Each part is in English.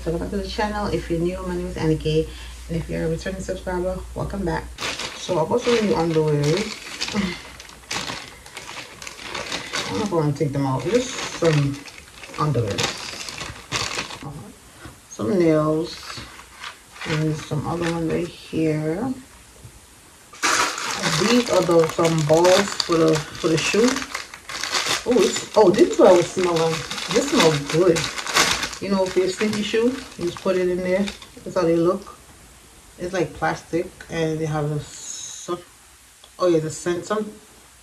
guys, welcome back to the channel. If you're new, my name is Annie, and if you're a returning subscriber, welcome back. So I bought some new underwear. I'm not going to take them out, just some underwear, some nails, and some other one right here. These are some balls for the shoe. Oh, this is what I was smelling. This smells good. You know, for your stinky shoe, you just put it in there. That's how they look. It's like plastic, and they have the scent.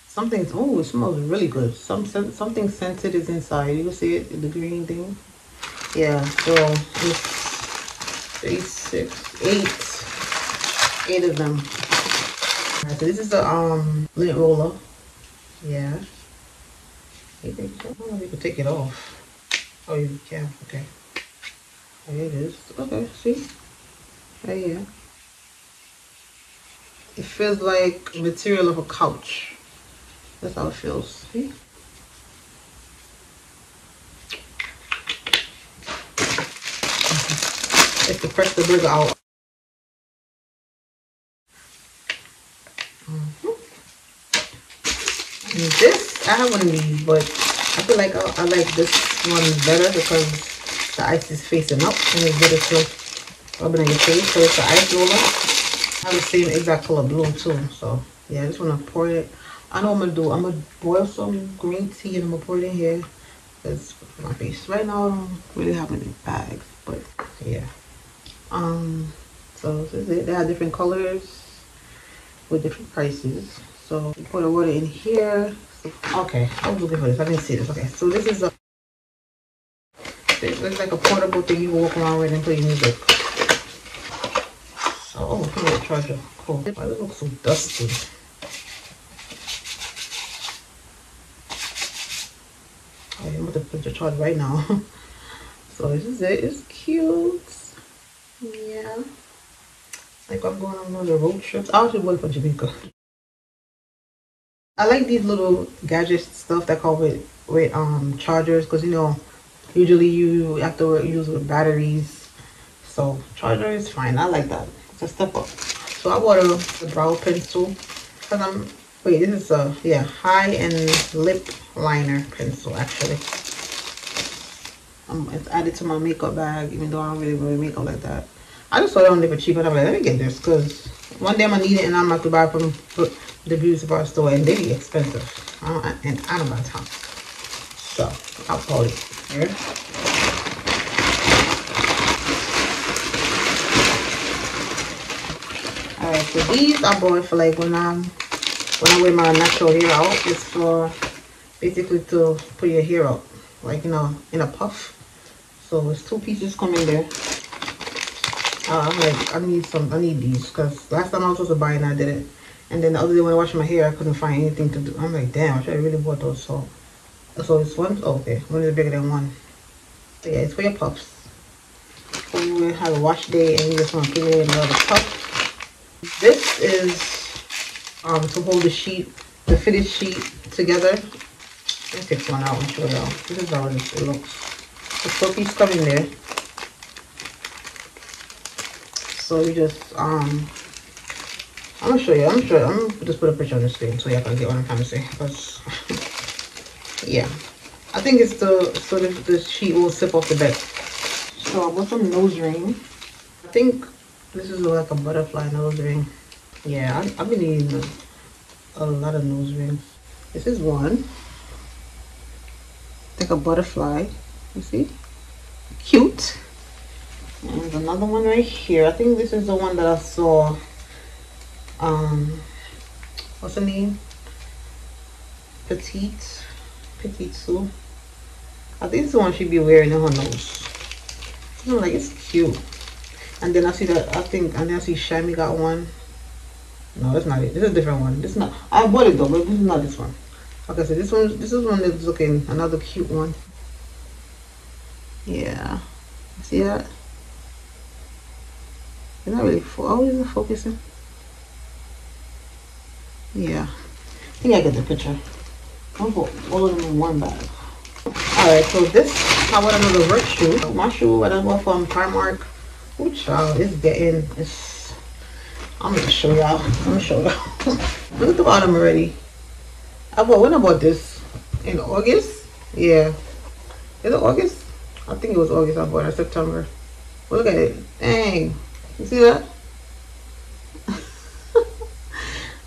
Something's. Oh, it smells really good. Something scented is inside. You can see it, the green thing. Yeah. So it's 3, 6, 8 of them. Alright, so this is the lint roller. Yeah. I don't know if you can take it off. Oh, you can. Okay. Oh, here it is. Okay, see? Right here. It feels like material of a couch. That's how it feels. See? It's to press the burger out. And this, I have one of these, but I feel like I like this one better because the ice is facing up and it's better to rub it on your face. So it's the ice roller. I have the same exact color blue too. So yeah, I just want to pour it. I know what I'm gonna do. I'm gonna boil some green tea and I'm gonna pour it in here. That's my face. Right now I don't really have any bags, but yeah. So this is it. They have different colors with different prices. So you pour the water in here. So, okay, I was looking for this. I didn't see this. Okay, so this is it looks like a portable thing you walk around with and play music. So, oh, here's a charger. Cool. Why does it look so dusty? Okay, I'm about to put the charger right now. So this is it. It's cute. Yeah. Like I'm going on one of the road trips. I actually went for Jamaica. I like these little gadget stuff that come with chargers, because you know usually you have to use with batteries. So charger is fine. I like that. It's a step up. So I bought a brow pencil because this is a high-end lip liner pencil actually. It's added to my makeup bag, even though I don't really wear makeup like that. I just saw it on there for cheap, and I'm like, let me get this because one day I'm gonna need it, and I'm about to buy it from the beauty supply store, and they be expensive. And I don't got time. So I'll put it here. Alright, so these I bought for like when I wear my natural hair out. It's for basically to put your hair up, like you know, in a puff. So it's 2 pieces come in there. I'm like, I need these because last time I was supposed to buy it and I didn't. And then the other day when I washed my hair, I couldn't find anything to do. I'm like, damn, I should have really bought those. So it's one. Oh, okay, one is bigger than one. So yeah, it's for your puffs. When you have a wash day and you just want to put it in another puff. This is to hold the fitted sheet together. Let me take one out and show y'all. This is how it looks. The 4 piece come in there. So you just I'm gonna show you. I'm gonna just put a picture on the screen so y'all can get what I'm trying to say. Because yeah, I think it's so the sheet will slip off the bed. So I bought some nose ring. I think this is like a butterfly nose ring. Yeah, I've been needing a lot of nose rings. This is one. Like a butterfly. You see? Cute. And there's another one right here. I think this is the one that I saw. What's the name? Petite Sue. I think this is the one she'd be wearing on her nose. You know, like it's cute. And then I see and then I see Shammy got one. No, that's not it. This is a different one. This is not. I bought it though, but this is not this one. Okay, so this is one that's looking another cute one. Yeah. See that? It's not really isn't focusing. Yeah, I think I get the picture. I'll put all of them in one bag. Alright, so this, I want another work shoe. My shoe, I bought from Primark. Ooh, child, I'm gonna show y'all. Look at the bottom already. When I bought this? In August? Yeah. Is it August? I think it was August I bought it, or September. Well, look at it. Dang. You see that?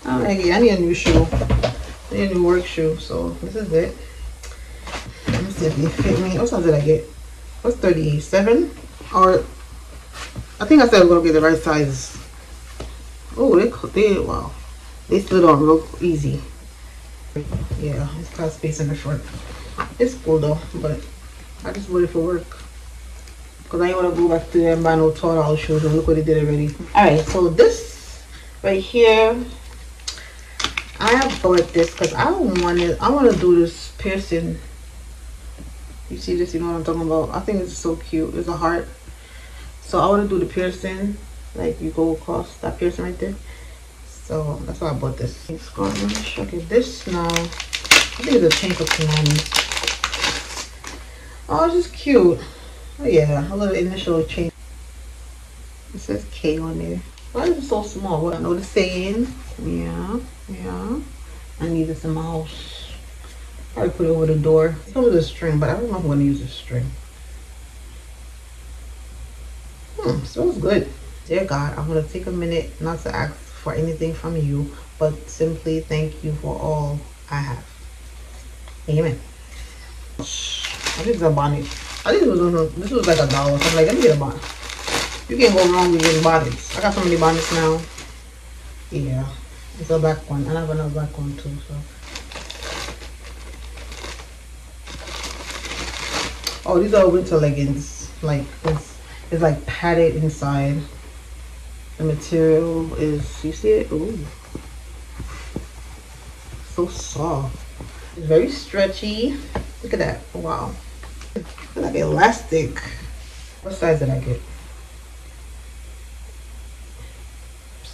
I'm like, yeah, I need a new shoe. I need a new work shoe. So this is it. Let me see if they fit me. What size did I get? What's 37? Or I think I said I was gonna get the right size. Oh, wow. They slid on real easy. Yeah, it's got space in the front. It's cool though, but I just bought it for work. Because I ain't want to go back to there and buy no $12 shoes, and look what they did already. Alright, so this right here, I have bought this because I want to do this piercing. You see this? You know what I'm talking about? I think it's so cute. It's a heart. So I want to do the piercing. Like you go across that piercing right there. So that's why I bought this. Okay, this now, I think it's a chain for $2.90. Oh, it's just cute. Oh yeah, a little initial chain. It says K on there. Why is it so small? What I know the saying. Yeah. I need this in my house. Probably put it over the door. It's over the string, but I don't know if I'm gonna use the string. Smells good. Dear God, I'm gonna take a minute not to ask for anything from you, but simply thank you for all I have. Amen. I think it's a bonnet. I think this was like $1. So I'm like, let me get a bonnet. You can't go wrong with getting bonnets. I got so many bonnets now. Yeah, it's a black one. I have another black one too. So. Oh, these are winter leggings. Like it's like padded inside. The material is, you see it? Ooh, so soft. It's very stretchy. Look at that. Wow. It's like elastic. What size did I get?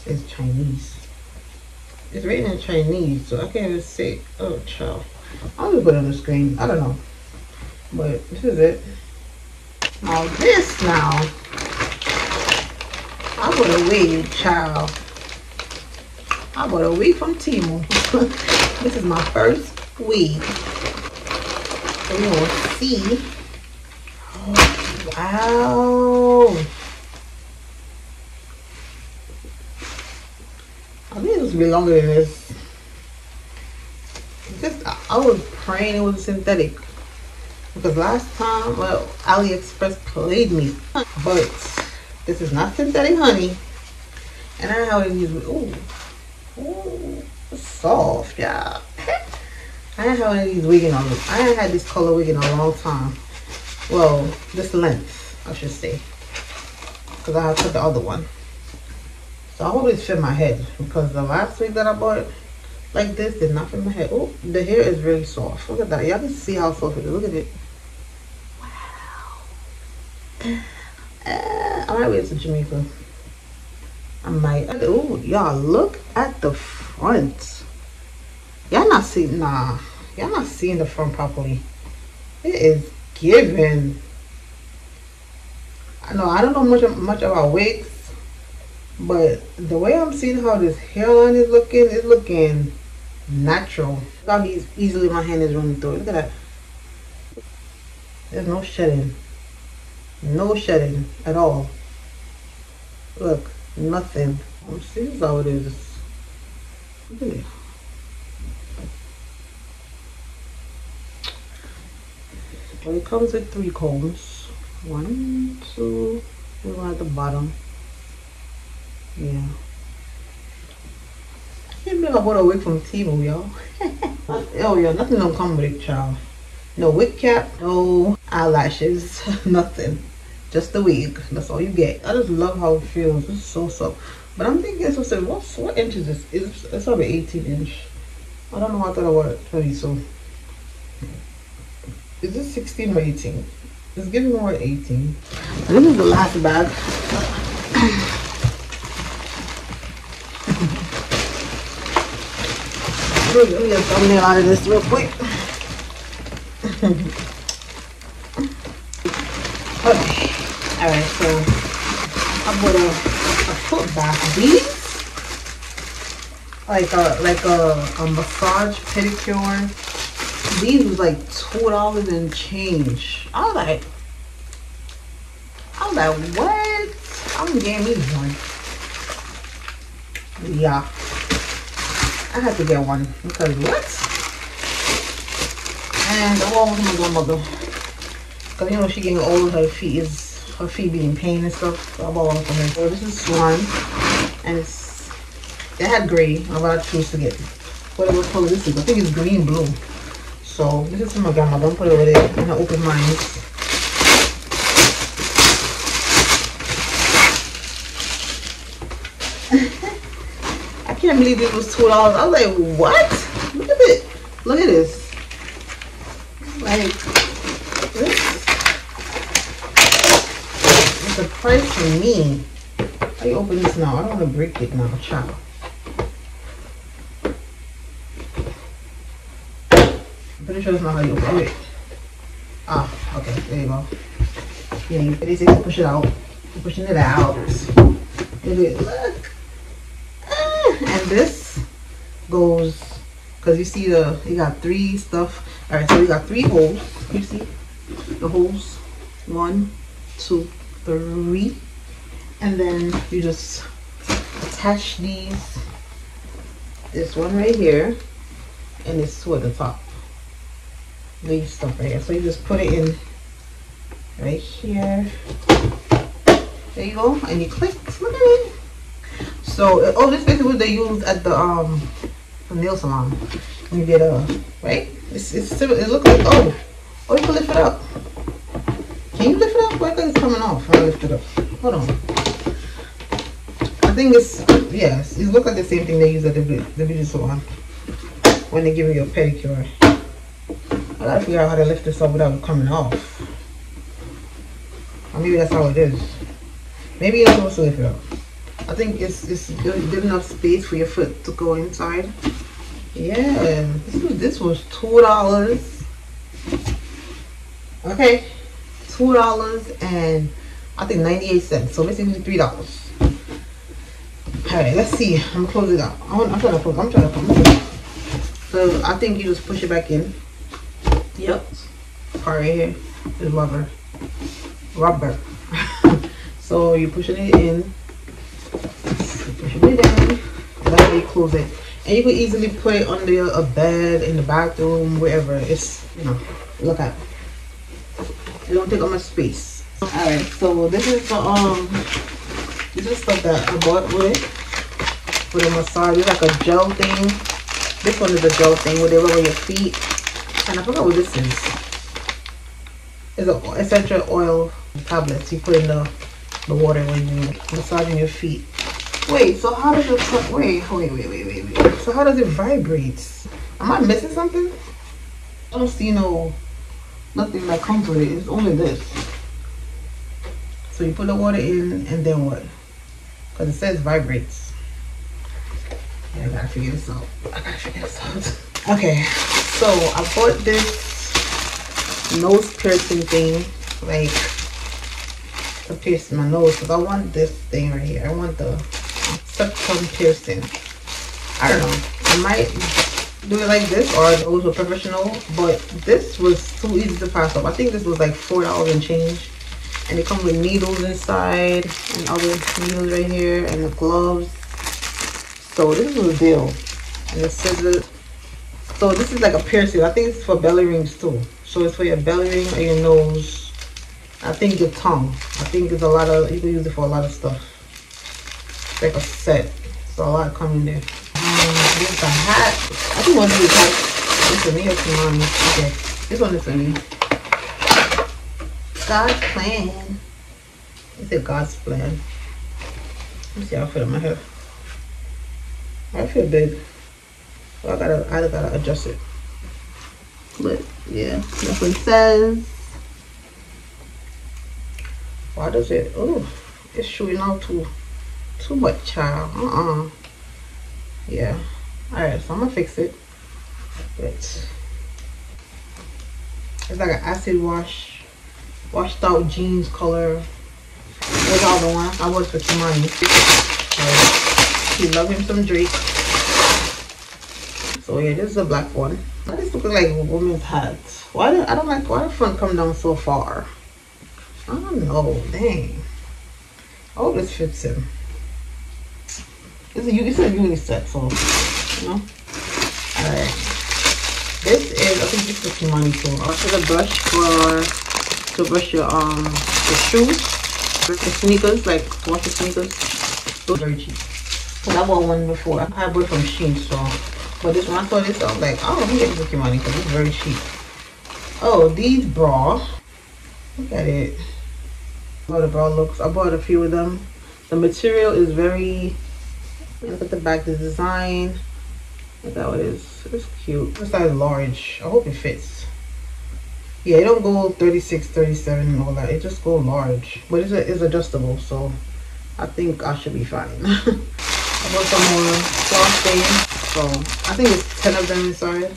It's Chinese. It's written in Chinese, so I can't even say. Oh, child. I'll just put it on the screen. I don't know. But this is it. Now this now. I bought a wig, child. I bought a wig from Temu. This is my first wig. So you will see. Oh, wow. I think it was be longer than this. I was praying it was synthetic. Because last time, well, AliExpress played me. But this is not synthetic, honey. And I have these. Ooh, it's soft, yeah. I didn't have any of these wigging on them. I haven't had this color wig in a long time. Well, this length, I should say. Because I took the other one. So I hope it fit my head. Because the last wig that I bought like this did not fit my head. Oh, the hair is really soft. Look at that. Y'all can see how soft it is. Look at it. Wow. I might wear it to Jamaica. I might. Oh, y'all look at the front. Y'all not seeing, nah. Y'all not seeing the front properly. It is giving. I know I don't know much about wigs, but the way I'm seeing how this hairline is looking natural. Look how easily my hand is running through it. Look at that. There's no shedding. No shedding at all. Look, nothing. See, this is how it is. Look at it. Well, it comes with 3 combs. 1, 2, and 1 at the bottom. Yeah. I can't believe I bought a wig from Temu, y'all. Oh, yeah, nothing don't come with it, child. No wig cap, no eyelashes, nothing. Just the wig. That's all you get. I just love how it feels. It's so soft. But I'm thinking, what inch is this? It's probably 18 inch. I don't know. I thought I was 20. So is this 16 or 18? It's giving more 18. This is the last bag. Let me get a thumbnail out of this real quick. Alright, so I bought a foot bath. These like a massage pedicure. These was like $2 and change. I was like, what? I'm getting me one. Yeah, I had to get one because what? And the one with my grandmother, because you know she getting old, her feet be in pain and stuff. So I bought one for her. So this is Swan, and they had gray. I'm about to choose to get whatever color this is. I think it's green blue. So this is for my grandmother. Don't put it over there. I'm gonna open mine. I can't believe it was $2. I was like, what? Look at it. Look at this. Like this. It's a price for me. How you open this now? I don't want to break it now, child. Pretty sure it's not how you open it. Ah, okay, there you go. Yeah, you basically push it out. You're pushing it out. Look. And this goes, because you see you got 3 stuff. Alright, so we got 3 holes. You see the holes? 1, 2, 3. And then you just attach these. This one right here, and this 2 at the top. These stuff right here. So you just put it in right here. There you go, and you click. Look at it. So this is basically what they use at the nail salon. When you get right. It looks like you can lift it up. Can you lift it up? Why is it coming off? I lift it up. Hold on. I think yes. It looks like the same thing they use at the beauty salon when they give you a pedicure. I gotta figure out how to lift this up without it coming off. Or maybe that's how it is. Maybe you're supposed to lift it up. I think it's good enough space for your foot to go inside. Yeah, this was $2. Okay, $2 and I think 98 cents. So basically $3. All right, let's see. I'm gonna close it out. I'm trying to close. So I think you just push it back in. Yep. Part right here is rubber. So you're pushing it in. Pushing it in. That's how you close it. And you can easily put it under a bed, in the bathroom, wherever. It's, look at it. It don't take up much space. Alright, so this is stuff that I bought with it. For the massage. It's like a gel thing. This one is a gel thing where they rub on your feet. And I forgot what this is. It's an essential oil tablets you put in the water when you massaging your feet. Wait, so how does it wait. So how does it vibrate? Am I missing something? I don't see nothing that comes with it. It's only this. So you put the water in and then what? Because it says vibrates. Yeah, I gotta figure this out. Okay, so I bought this nose piercing thing, like to pierce my nose, because I want this thing right here. I want the septum piercing. I don't know. I might do it like this or go to a professional, but this was too easy to pass up. I think this was like $4 and change, and it comes with needles inside and other needles right here and the gloves. So this was a deal. And the scissors. So this is like a piercing. I think it's for belly rings too. So it's for your belly ring or your nose. I think your tongue. I think it's you can use it for a lot of stuff. It's like a set. So a lot coming there. This is a hat. I think one of these hats. This is for me or for mommy. Okay. This one is for me. God's plan. It's a God's plan. Let me see how I fit in my hair. I feel big. So I gotta adjust it. But yeah, that's what it says. Why does it? Oh, it's showing out too much, child. Yeah. All right, so I'm gonna fix it. But it's like an acid washed out jeans color. Here's all the one. I bought it for Kimani. He love him some Drake. So yeah, this is a black one. Why this looking like a woman's hat? Why the front come down so far? I don't know. Dang. I hope this fits him. It's a unisex, so you know. Alright. This is, I think this is Kimani too. Also the brush to brush your the shoes, the sneakers, like wash the sneakers. Those are very cheap. Cause I bought one before. I bought it from Shein, so. But this one, I saw this, I was like, oh, let me get this Kimani because it's very cheap. Oh, these bra. Look at it. How the bra looks. I bought a few of them. The material is very. Look at the back, the design. Look how it is. It's cute. This size large. I hope it fits. Yeah, it don't go 36, 37 and all that. It just go large. But it's adjustable, so I think I should be fine. I bought some more cloth things. So I think it's 10 of them inside.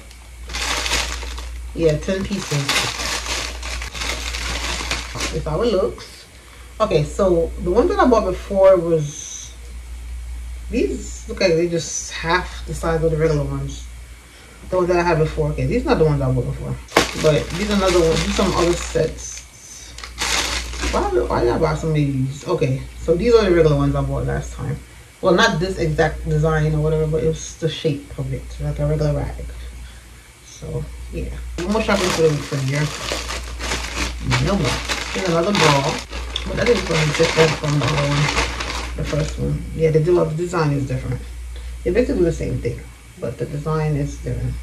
Yeah, 10 pieces. That's how it looks. Okay, so the ones that I bought before was these. Look like they just half the size of the regular ones. The ones that I had before. Okay, these are not the ones I bought before. But these are another ones. These are some other sets. Why did I buy some of these? Okay, so these are the regular ones I bought last time. Well, not this exact design or whatever, but it was the shape of it, like a regular rag. So yeah, one more shopping for the week from here. No more. Here's another bra, but that is going to be different from the other one, the first one. Yeah, the design is different. They're basically the same thing, but the design is different.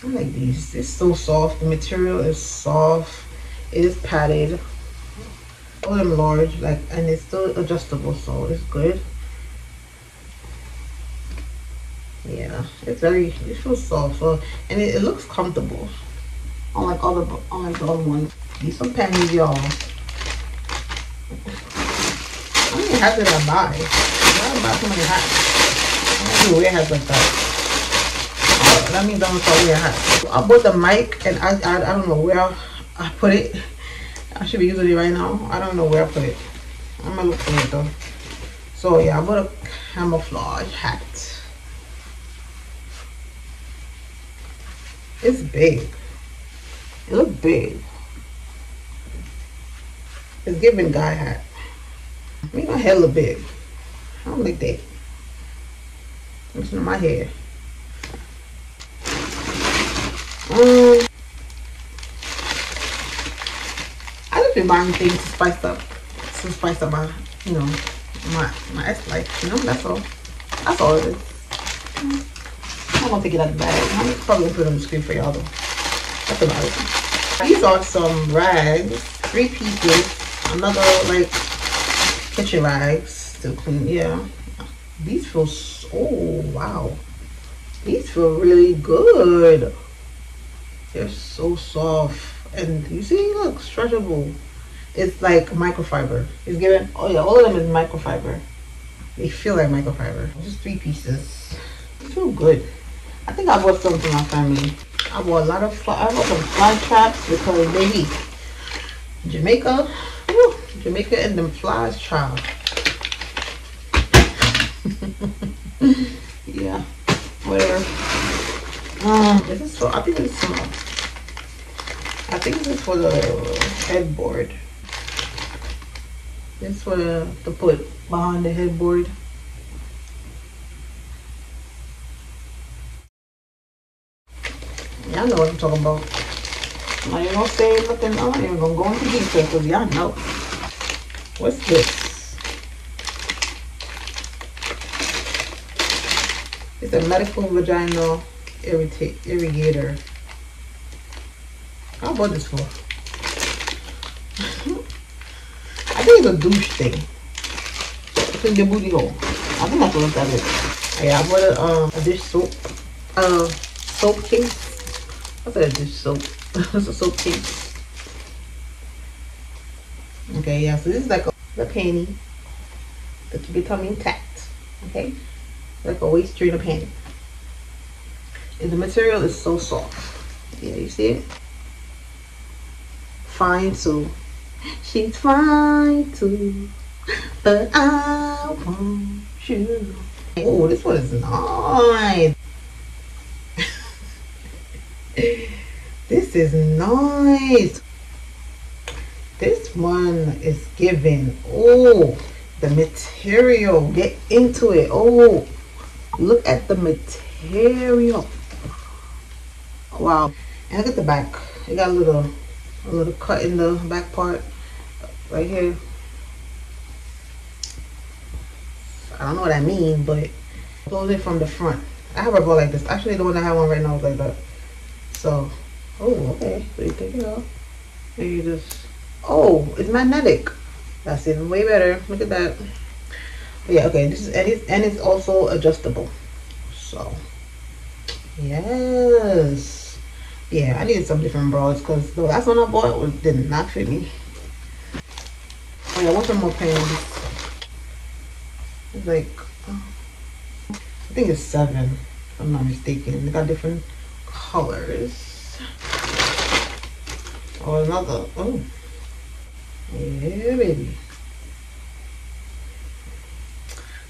I like these. It's so soft. The material is soft. It is padded. All of them large, like, and it's still adjustable, so it's good. Yeah, it feels soft, so, and it looks comfortable. Unlike the other ones. These some panties, y'all. How many hats did I buy? Why did I buy so many hats? I don't wear hats like that. Oh, that means I'm gonna start wearing hats. I bought the mic, and I don't know where I put it. I should be using it right now. I don't know where I put it. I'm gonna look for it though. So yeah, I bought a camouflage hat. It's big. It looks big. It's giving guy hat. Make my hair look big. I don't like that. Listen to my hair. I just been buying things to spice up my, you know, my ex life. You know, that's all. That's all it is. I'm gonna take it out of the bag. I'm probably gonna put it on the screen for y'all though. That's about it. These are some rags, 3 pieces. Another like kitchen rags to clean. Yeah, these feel oh wow, these feel really good. They're so soft, and you see, look, stretchable. It's like microfiber. It's given. Oh yeah, all of them is microfiber. They feel like microfiber. Just 3 pieces. They feel good. I think I bought some for my family. I bought a lot of I bought some fly traps because baby, Jamaica, woo, Jamaica and them flies, child. Yeah, whatever. This is for. I think this is small. I think this is for the headboard. This is for to put behind the headboard. Y'all know what I'm talking about. I ain't gonna say nothing. I'm not even gonna go into detail because y'all know. What's this? It's a medical vaginal irrigator. How bought this for? I think it's a douche thing. It's in your booty hole. I think that's what that is. Yeah, I bought a dish soap. Soap case. What's that dish soap? It's a soap case. Okay, yeah, so this is like the panty to keep your tummy intact. Okay? Like a waist trainer panty. And the material is so soft. Yeah, you see it? fine too. She's fine too, but I want you. Oh, this one is nice. This is nice. This one is giving. Oh, the material. Get into it. Oh, look at the material. Wow. And look at the back. It got a little cut in the back part right here. I don't know what I mean, but close it from the front. I have a bow like this. Actually, the one I have on right now is like that. So, oh, okay. So you take it off. And you just, oh, it's magnetic. That's even way better. Look at that. But yeah, okay. This is and it's also adjustable. So, yes. Yeah, I needed some different bras because the last one I bought did not fit me. Oh yeah, I want some more pants. It's like, I think it's 7, if I'm not mistaken. They got different colors. Oh, another, oh. Yeah, baby.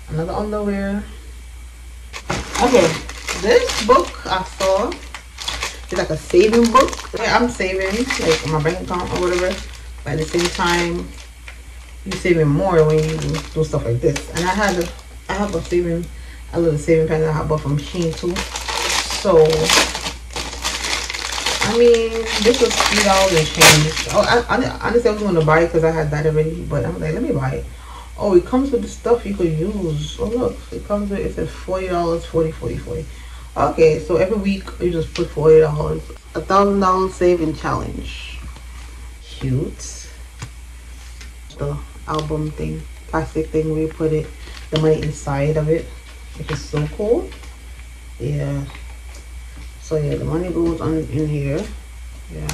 Another underwear. Okay, this book I saw is like a saving book. Yeah, I'm saving, like my bank account or whatever. But at the same time, you're saving more when you do stuff like this. And I have a little saving pen that I bought from Shein too. So I mean, this was $3 and change. Oh, I honestly I was going to buy it because I had that already, but I'm like, let me buy it. Oh, it comes with the stuff you could use. Oh look, it comes with, it says $40, 40, 40, 40. Okay, so every week you just put $40. $1,000 saving challenge. Cute. The album thing, plastic thing where you put it, the money inside of it, which is so cool. Yeah. So yeah, the money goes on in here. Yeah.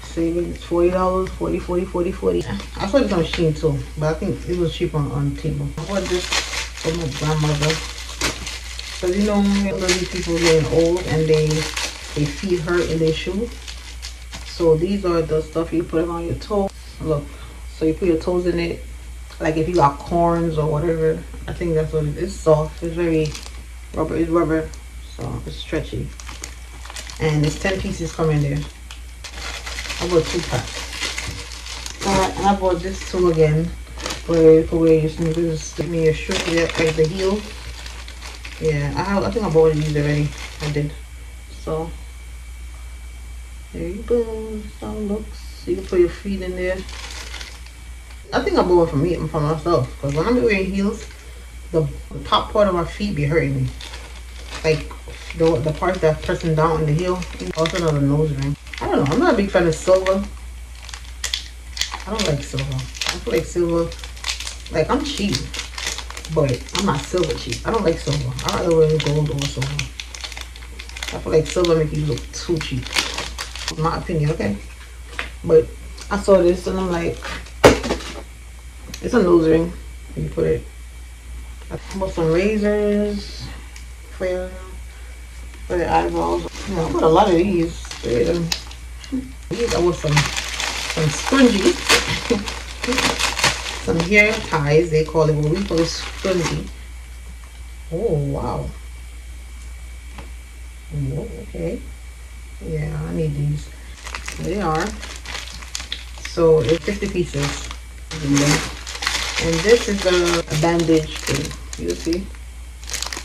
Savings $40, 40, 40, 40, 40. I saw this on Shein too, but I think it was cheap on Temu. I bought this for my grandmother. So you know, elderly people getting old and they feet hurt in their shoe. So these are the stuff you put on your toes. Look, so you put your toes in it. Like if you got corns or whatever, I think that's what it is. It's soft. It's very rubber. It's rubber, so it's stretchy. And it's 10 pieces come in there. I bought 2 packs. And I bought this too again, where you can wear your sneakers. Give me a shoe, like the heel. Yeah, I think I bought these already. I did. So there you go. That's how it looks. You can put your feet in there. I think I bought it for myself, because when I'm wearing heels, the top part of my feet be hurting me. Like the part that's pressing down in the heel. Also another nose ring. I don't know. I'm not a big fan of silver. I don't like silver. I feel like silver, like I'm cheap, but I'm not silver cheap. I don't like silver. I rather wear gold over silver. I feel like silver make you look too cheap. In my opinion, okay? But I saw this and I'm like, it's a nose ring. You put it. I bought some razors for the eyebrows. Yeah, I bought a lot of these. These I bought some scrunchies. Some hair ties, they call it. What we call it scrunchie. Oh wow. Oh, okay. Yeah, I need these. There they are. So it's 50 pieces. And this is a bandage thing. You see?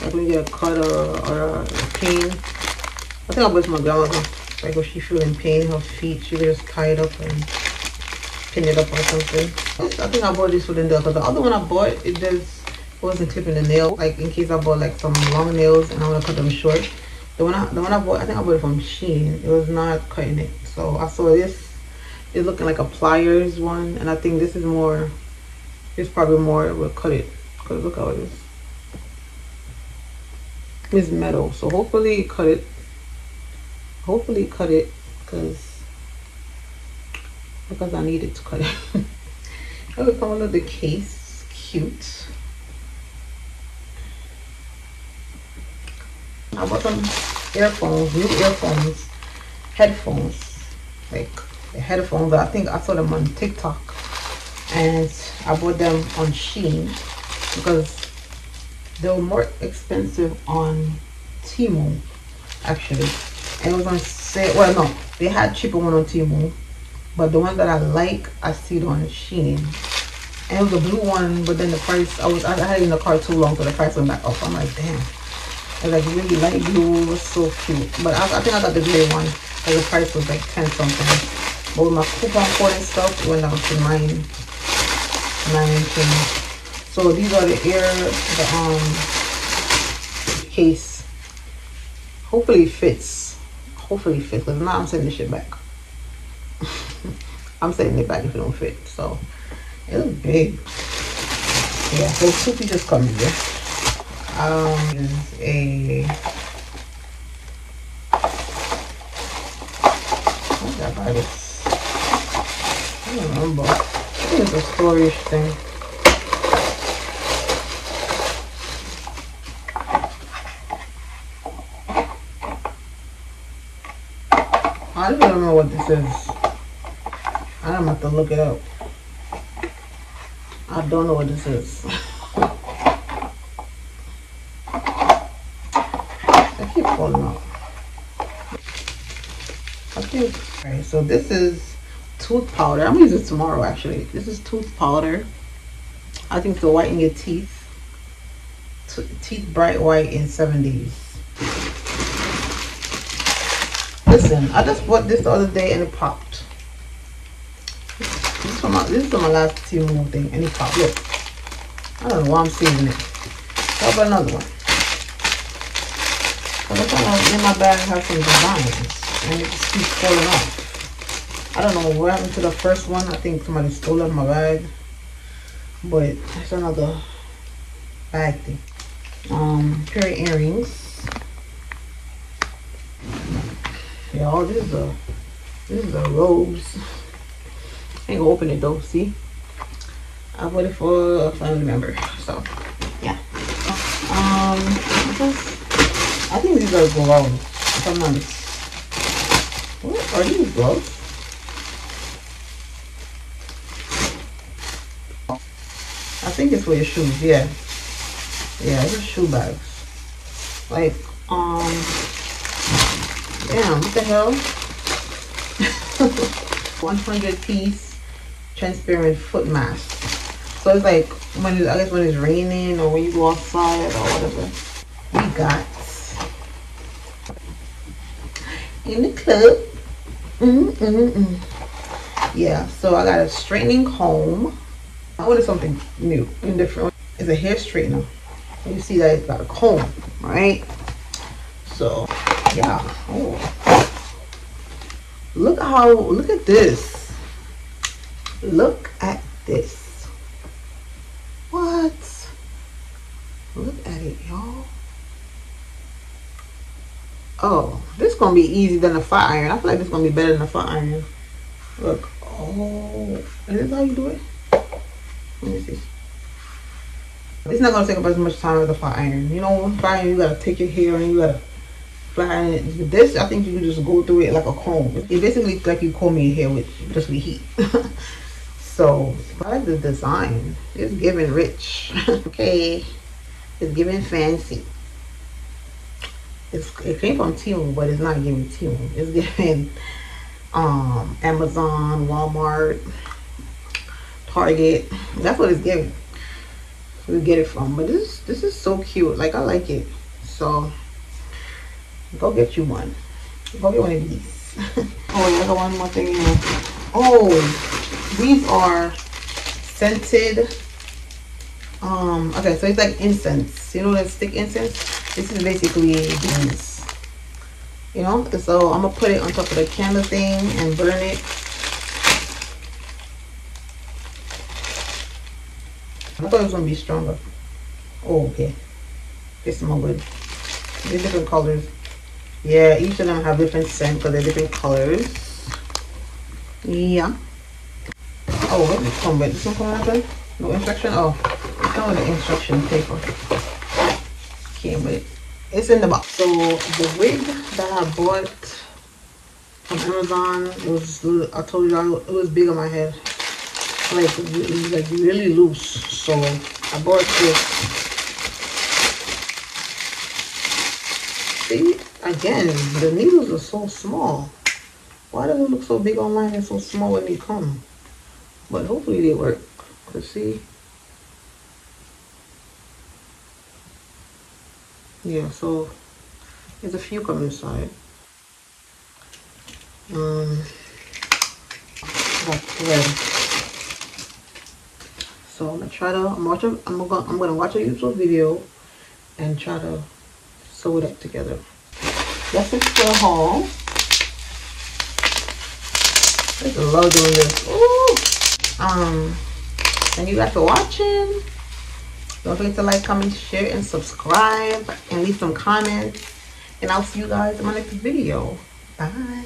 Like when you get a cut or a pain. I think I bought it for my grandmother. Like if she's feeling pain in her feet, she can just tie it up and pin it up or something. I think I bought this for the nail, because the other one I bought, it wasn't clipping the nail. Like in case I bought like some long nails and I want to cut them short. The one I bought, I think I bought it from Shein. It was not cutting it. So I saw this. It's looking like a pliers one, and I think this is more. It's probably more will cut it. Cause look how it is. It's metal, so hopefully it cut it. Hopefully it cut it, because I need it to cut it. I will come with the case. Cute. I bought some earphones, new earphones, headphones, like the headphones. I think I saw them on TikTok, and I bought them on Shein because they were more expensive on Temu, actually. And it was on sale. Well, no, they had cheaper one on Temu, but the one that I like, I see it on Shein. And it was a blue one, but then the price, I had it in the car too long, so the price went back up. I'm like, damn. I was like, really light blue, was so cute. But I think I got the gray one, because the price was like 10 something. But with my coupon code and stuff, it went down to 9 things. So these are the case. Hopefully it fits. Hopefully it fits. Because now I'm sending this shit back. I'm sending it back if it don't fit. So it looks big. Yeah, those 2 pieces come in there. Is a, what did I buy this? I don't remember. I think it's a storage thing. I don't even know what this is. I'm gonna have to look it up. I don't know what this is. I keep falling out. I think. Alright, so this is tooth powder. I'm gonna use this tomorrow actually. This is tooth powder. I think to whiten your teeth. Teeth bright white in 7 days. Listen, I just bought this the other day and it popped. This is from my last Temu thing and it popped. Look. I don't know why I'm saving it. How about another one? But I thought in my bag I have some designs and it just keeps falling off. I don't know what happened to the first one. I think somebody stole out my bag. But it's another bag thing. Pair of earrings. Yeah, all this is the robes. I ain't gonna open it though, see? I bought it for a family member. So yeah. I think these are gloves. If I'm not mistaken. What are these gloves? I think it's for your shoes, yeah. Yeah, it's shoe bags. Like, damn, what the hell? 100 piece transparent foot mask. So it's like I guess when it's raining or when you go outside or whatever. We got in the club. Yeah, so I got a straightening comb. I wanted something new and different. It's a hair straightener. You see that it's got a comb, right? So yeah. Oh. Look at this. Look at this. What? Look at it, y'all. Oh, this is gonna be easier than a flat iron. I feel like this is gonna be better than a flat iron. Look. Oh, is this how you do it? Let me see. It's not gonna take up as much time as a flat iron. You know, flat iron you gotta take your hair and you gotta flat iron it. With this, I think you can just go through it like a comb. It's basically like you comb your hair with just with heat. So I like the design. It's giving rich. Okay, it's giving fancy. It came from Temu, but it's not giving Temu. It's giving Amazon, Walmart, Target. That's what it's giving. We get it from. But this is so cute. Like, I like it. So go get you one. Go get one of these. Oh, yeah, I got one more thing here. Oh, these are scented. Okay, so it's like incense. You know that stick incense? This is basically these. You know, so I'm gonna put it on top of the candle thing and burn it. I thought it was gonna be stronger. Oh, okay. This smells good. They're different colors. Yeah, each of them have different scent because they're different colors. Yeah. Oh, what did it come with? This one come with it? No instruction? Oh, it come with the instruction paper. Came with it. It's in the box. So the wig that I bought from Amazon, it was, I told you it was big on my head, like really loose. So I bought this. See, again, the needles are so small. Why does it look so big online and so small when they come? But hopefully they work. Let's see. Yeah, so there's a few coming inside. That's thread. So I'm gonna try to. I'm gonna watch a YouTube video and try to sew it up together. That's it for the haul. I just love doing this. Ooh. Thank you guys for watching. Don't forget to like, comment, share, and subscribe, and leave some comments. And I'll see you guys in my next video. Bye.